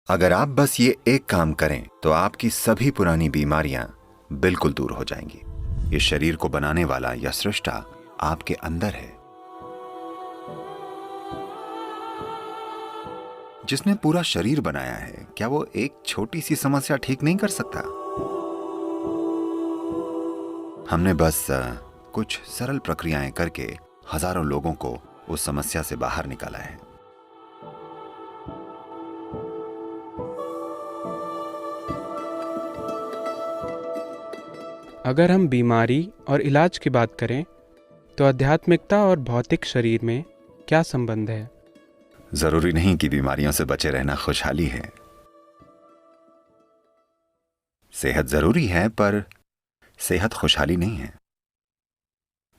अगर आप बस ये एक काम करें तो आपकी सभी पुरानी बीमारियां बिल्कुल दूर हो जाएंगी। ये शरीर को बनाने वाला या सृष्टा आपके अंदर है। जिसने पूरा शरीर बनाया है, क्या वो एक छोटी सी समस्या ठीक नहीं कर सकता? हमने बस कुछ सरल प्रक्रियाएं करके हजारों लोगों को उस समस्या से बाहर निकाला है। अगर हम बीमारी और इलाज की बात करें तो आध्यात्मिकता और भौतिक शरीर में क्या संबंध है? जरूरी नहीं कि बीमारियों से बचे रहना खुशहाली है। सेहत जरूरी है, पर सेहत खुशहाली नहीं है।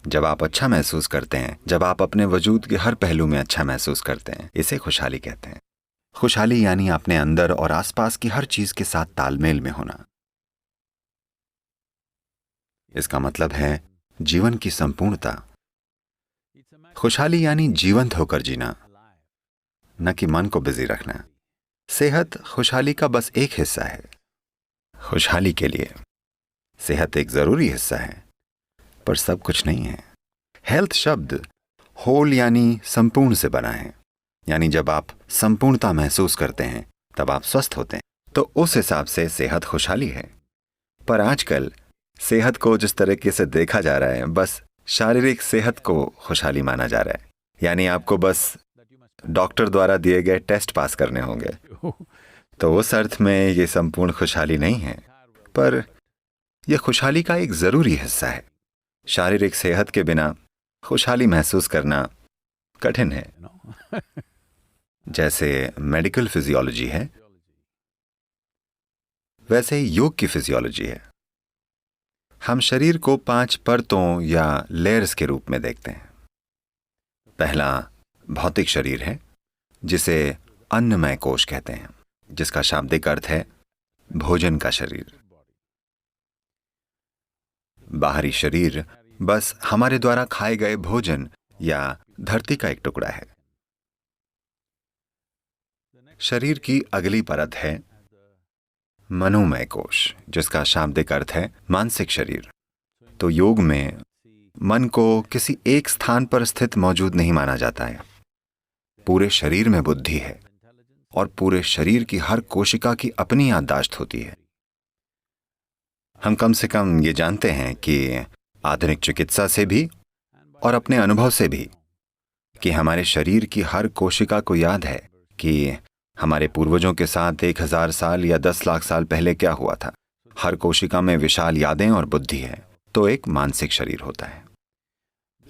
जब आप अच्छा महसूस करते हैं, जब आप अपने वजूद के हर पहलू में अच्छा महसूस करते हैं, इसे खुशहाली कहते हैं। खुशहाली यानी अपने अंदर और आसपास की हर चीज के साथ तालमेल में होना। इसका मतलब है जीवन की संपूर्णता। खुशहाली यानी जीवंत होकर जीना, न कि मन को बिजी रखना। सेहत खुशहाली का बस एक हिस्सा है। खुशहाली के लिए सेहत एक जरूरी हिस्सा है, पर सब कुछ नहीं है। हेल्थ शब्द होल यानी संपूर्ण से बना है। यानी जब आप संपूर्णता महसूस करते हैं तब आप स्वस्थ होते हैं। तो उस हिसाब से सेहत खुशहाली है। पर आजकल सेहत को जिस तरीके से देखा जा रहा है, बस शारीरिक सेहत को खुशहाली माना जा रहा है। यानी आपको बस डॉक्टर द्वारा दिए गए टेस्ट पास करने होंगे। तो उस अर्थ में ये संपूर्ण खुशहाली नहीं है, पर यह खुशहाली का एक जरूरी हिस्सा है। शारीरिक सेहत के बिना खुशहाली महसूस करना कठिन है। जैसे मेडिकल फिजियोलॉजी है, वैसे ही योग की फिजियोलॉजी है। हम शरीर को 5 परतों या लेयर्स के रूप में देखते हैं। पहला भौतिक शरीर है, जिसे अन्नमय कोश कहते हैं, जिसका शाब्दिक अर्थ है भोजन का शरीर। बाहरी शरीर बस हमारे द्वारा खाए गए भोजन या धरती का एक टुकड़ा है। शरीर की अगली परत है मनोमय कोश, जिसका शाब्दिक अर्थ है मानसिक शरीर। तो योग में मन को किसी एक स्थान पर स्थित मौजूद नहीं माना जाता है। पूरे शरीर में बुद्धि है और पूरे शरीर की हर कोशिका की अपनी याददाश्त होती है। हम कम से कम ये जानते हैं कि आधुनिक चिकित्सा से भी और अपने अनुभव से भी कि हमारे शरीर की हर कोशिका को याद है कि हमारे पूर्वजों के साथ 1000 साल या 10 लाख साल पहले क्या हुआ था। हर कोशिका में विशाल यादें और बुद्धि है। तो एक मानसिक शरीर होता है।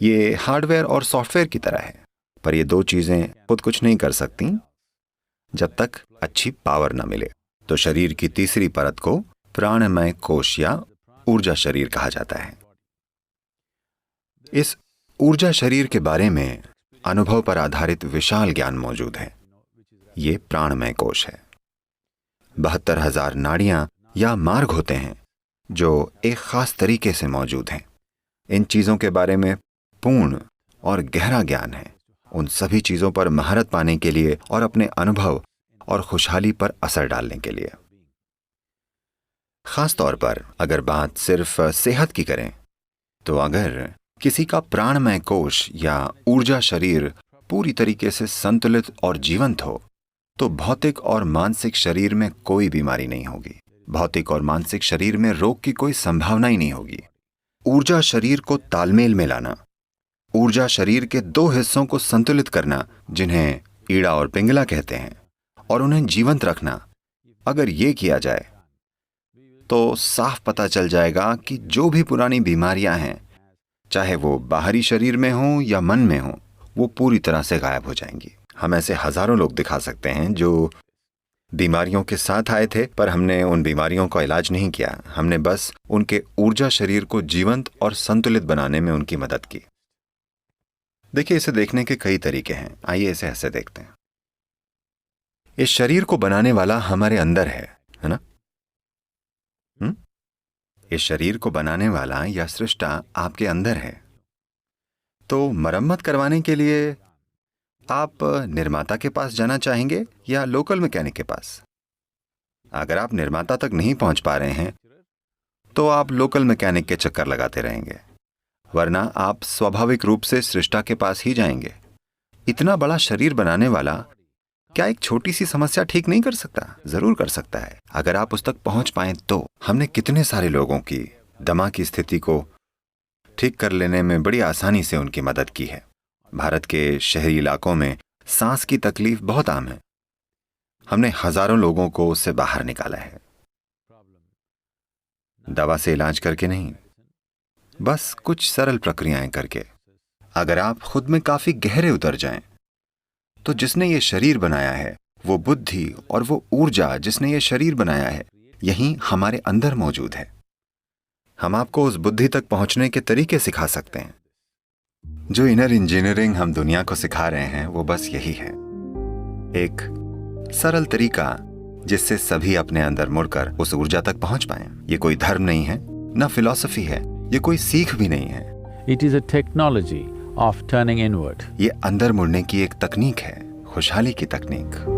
ये हार्डवेयर और सॉफ्टवेयर की तरह है, पर ये दो चीजें खुद कुछ नहीं कर सकती जब तक अच्छी पावर न मिले। तो शरीर की तीसरी परत को प्राणमय कोश या ऊर्जा शरीर कहा जाता है। इस ऊर्जा शरीर के बारे में अनुभव पर आधारित विशाल ज्ञान मौजूद है। ये प्राणमय कोश है। 72,000 नाड़ियां या मार्ग होते हैं जो एक खास तरीके से मौजूद हैं। इन चीजों के बारे में पूर्ण और गहरा ज्ञान है। उन सभी चीजों पर महारत पाने के लिए और अपने अनुभव और खुशहाली पर असर डालने के लिए। खास तौर पर अगर बात सिर्फ सेहत की करें, तो अगर किसी का प्राणमय कोश या ऊर्जा शरीर पूरी तरीके से संतुलित और जीवंत हो, तो भौतिक और मानसिक शरीर में कोई बीमारी नहीं होगी। भौतिक और मानसिक शरीर में रोग की कोई संभावना ही नहीं होगी। ऊर्जा शरीर को तालमेल में लाना, ऊर्जा शरीर के 2 हिस्सों को संतुलित करना, जिन्हें ईड़ा और पिंगला कहते हैं, और उन्हें जीवंत रखना, अगर ये किया जाए तो साफ पता चल जाएगा कि जो भी पुरानी बीमारियां हैं, चाहे वो बाहरी शरीर में हो या मन में हो, वो पूरी तरह से गायब हो जाएंगी। हम ऐसे हजारों लोग दिखा सकते हैं जो बीमारियों के साथ आए थे, पर हमने उन बीमारियों का इलाज नहीं किया। हमने बस उनके ऊर्जा शरीर को जीवंत और संतुलित बनाने में उनकी मदद की। देखिए, इसे देखने के कई तरीके हैं। आइए इसे ऐसे देखते हैं। इस शरीर को बनाने वाला हमारे अंदर है ना? इस शरीर को बनाने वाला या सृष्टा आपके अंदर है। तो मरम्मत करवाने के लिए आप निर्माता के पास जाना चाहेंगे या लोकल मैकेनिक के पास? अगर आप निर्माता तक नहीं पहुंच पा रहे हैं तो आप लोकल मैकेनिक के चक्कर लगाते रहेंगे, वरना आप स्वाभाविक रूप से सृष्टा के पास ही जाएंगे। इतना बड़ा शरीर बनाने वाला क्या एक छोटी सी समस्या ठीक नहीं कर सकता? जरूर कर सकता है, अगर आप उस तक पहुंच पाएं तो। हमने कितने सारे लोगों की दमा की स्थिति को ठीक कर लेने में बड़ी आसानी से उनकी मदद की है। भारत के शहरी इलाकों में सांस की तकलीफ बहुत आम है। हमने हजारों लोगों को उससे बाहर निकाला है, दवा से इलाज करके नहीं, बस कुछ सरल प्रक्रियाएं करके। अगर आप खुद में काफी गहरे उतर जाएं, तो जिसने ये शरीर बनाया है, वो बुद्धि और वो ऊर्जा जिसने ये शरीर बनाया है, यही हमारे अंदर मौजूद है। हम आपको उस बुद्धि तक पहुंचने के तरीके सिखा सकते हैं। जो इनर इंजीनियरिंग हम दुनिया को सिखा रहे हैं वो बस यही है, एक सरल तरीका जिससे सभी अपने अंदर मुड़कर उस ऊर्जा तक पहुंच पाएं। ये कोई धर्म नहीं है, न फिलॉसफी है, ये कोई सीख भी नहीं है। It is a technology of turning inward. ये अंदर मुड़ने की एक तकनीक है, खुशहाली की तकनीक।